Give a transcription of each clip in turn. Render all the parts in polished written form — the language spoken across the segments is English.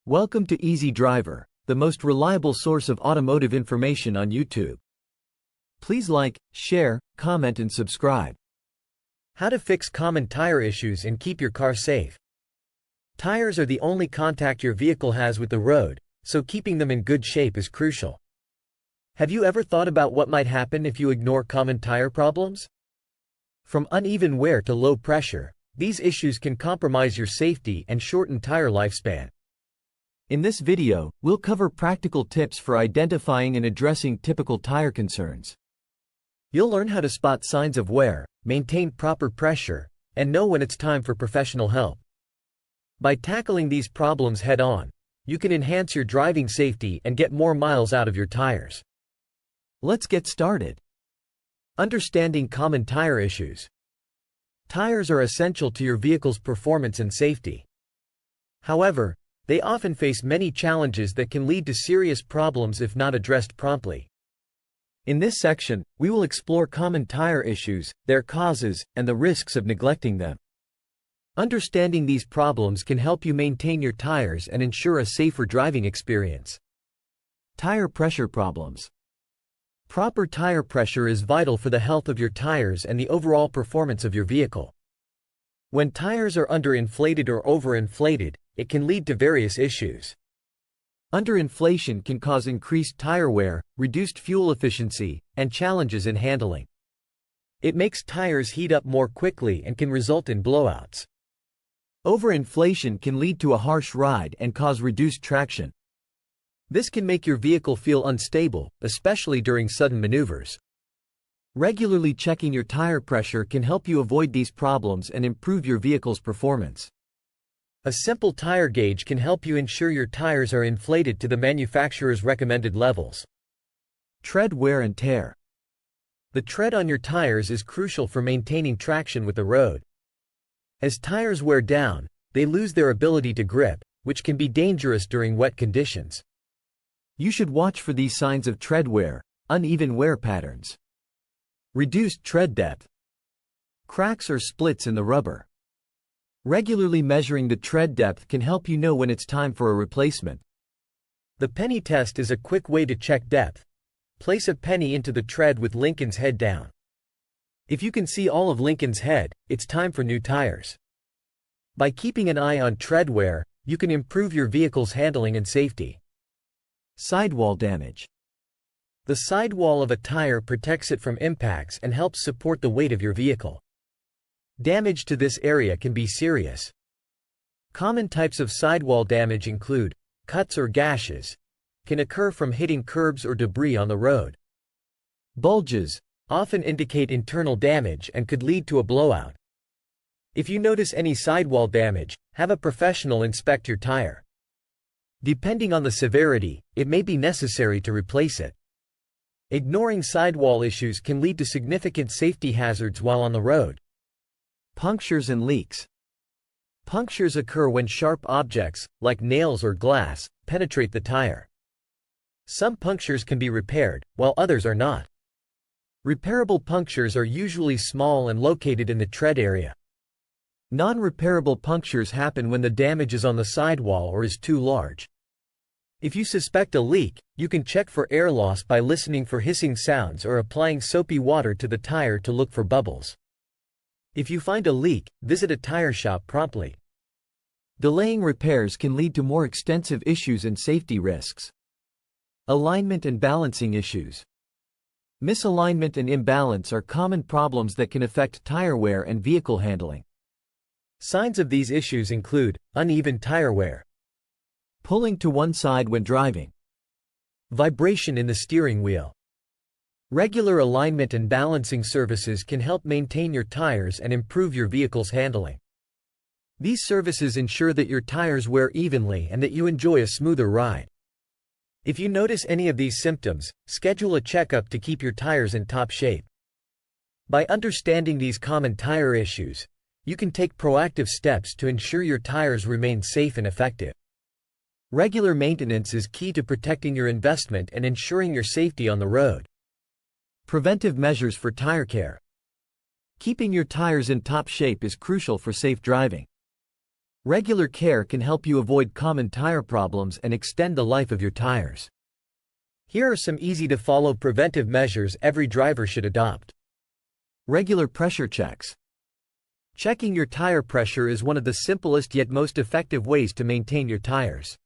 Welcome to Easy Driver, the most reliable source of automotive information on YouTube. Please like, share, comment and subscribe. How to fix common tire issues and keep your car safe. Tires are the only contact your vehicle has with the road, so keeping them in good shape is crucial. Have you ever thought about what might happen if you ignore common tire problems? From uneven wear to low pressure, these issues can compromise your safety and shorten tire lifespan. In this video, we'll cover practical tips for identifying and addressing typical tire concerns. You'll learn how to spot signs of wear, maintain proper pressure, and know when it's time for professional help. By tackling these problems head-on, you can enhance your driving safety and get more miles out of your tires. Let's get started. Understanding common tire issues. Tires are essential to your vehicle's performance and safety. However, they often face many challenges that can lead to serious problems if not addressed promptly. In this section, we will explore common tire issues, their causes, and the risks of neglecting them. Understanding these problems can help you maintain your tires and ensure a safer driving experience. Tire pressure problems. Proper tire pressure is vital for the health of your tires and the overall performance of your vehicle. When tires are underinflated or overinflated, it can lead to various issues. Underinflation can cause increased tire wear, reduced fuel efficiency, and challenges in handling. It makes tires heat up more quickly and can result in blowouts. Overinflation can lead to a harsh ride and cause reduced traction. This can make your vehicle feel unstable, especially during sudden maneuvers. Regularly checking your tire pressure can help you avoid these problems and improve your vehicle's performance. A simple tire gauge can help you ensure your tires are inflated to the manufacturer's recommended levels. Tread wear and tear. The tread on your tires is crucial for maintaining traction with the road. As tires wear down, they lose their ability to grip, which can be dangerous during wet conditions. You should watch for these signs of tread wear, uneven wear patterns, reduced tread depth, cracks or splits in the rubber. Regularly measuring the tread depth can help you know when it's time for a replacement. The penny test is a quick way to check depth. Place a penny into the tread with Lincoln's head down. If you can see all of Lincoln's head, it's time for new tires. By keeping an eye on tread wear, you can improve your vehicle's handling and safety. Sidewall damage. The sidewall of a tire protects it from impacts and helps support the weight of your vehicle. Damage to this area can be serious. Common types of sidewall damage include cuts or gashes, can occur from hitting curbs or debris on the road. Bulges often indicate internal damage and could lead to a blowout. If you notice any sidewall damage, have a professional inspect your tire. Depending on the severity, it may be necessary to replace it. Ignoring sidewall issues can lead to significant safety hazards while on the road. Punctures and leaks. Punctures occur when sharp objects, like nails or glass, penetrate the tire. Some punctures can be repaired, while others are not. Repairable punctures are usually small and located in the tread area. Non-repairable punctures happen when the damage is on the sidewall or is too large. If you suspect a leak, you can check for air loss by listening for hissing sounds or applying soapy water to the tire to look for bubbles. If you find a leak, visit a tire shop promptly. Delaying repairs can lead to more extensive issues and safety risks. Alignment and balancing issues. Misalignment and imbalance are common problems that can affect tire wear and vehicle handling. Signs of these issues include uneven tire wear, pulling to one side when driving, vibration in the steering wheel. Regular alignment and balancing services can help maintain your tires and improve your vehicle's handling. These services ensure that your tires wear evenly and that you enjoy a smoother ride. If you notice any of these symptoms, schedule a checkup to keep your tires in top shape. By understanding these common tire issues, you can take proactive steps to ensure your tires remain safe and effective. Regular maintenance is key to protecting your investment and ensuring your safety on the road. Preventive measures for tire care. Keeping your tires in top shape is crucial for safe driving. Regular care can help you avoid common tire problems and extend the life of your tires. Here are some easy-to-follow preventive measures every driver should adopt. Regular pressure checks. Checking your tire pressure is one of the simplest yet most effective ways to maintain your tires.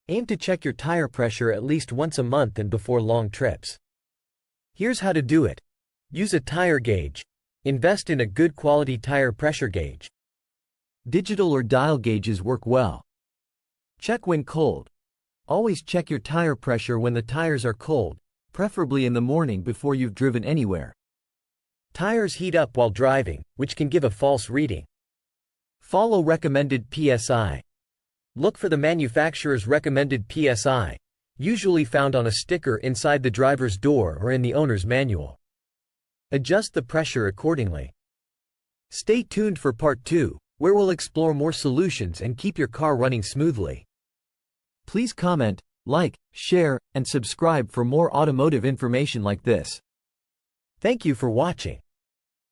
Aim to check your tire pressure at least once a month and before long trips. Here's how to do it. Use a tire gauge. Invest in a good quality tire pressure gauge. Digital or dial gauges work well. Check when cold. Always check your tire pressure when the tires are cold, preferably in the morning before you've driven anywhere. Tires heat up while driving, which can give a false reading. Follow recommended PSI. Look for the manufacturer's recommended PSI, usually found on a sticker inside the driver's door or in the owner's manual. Adjust the pressure accordingly. Stay tuned for part 2, where we'll explore more solutions and keep your car running smoothly. Please comment, like, share, and subscribe for more automotive information like this. Thank you for watching.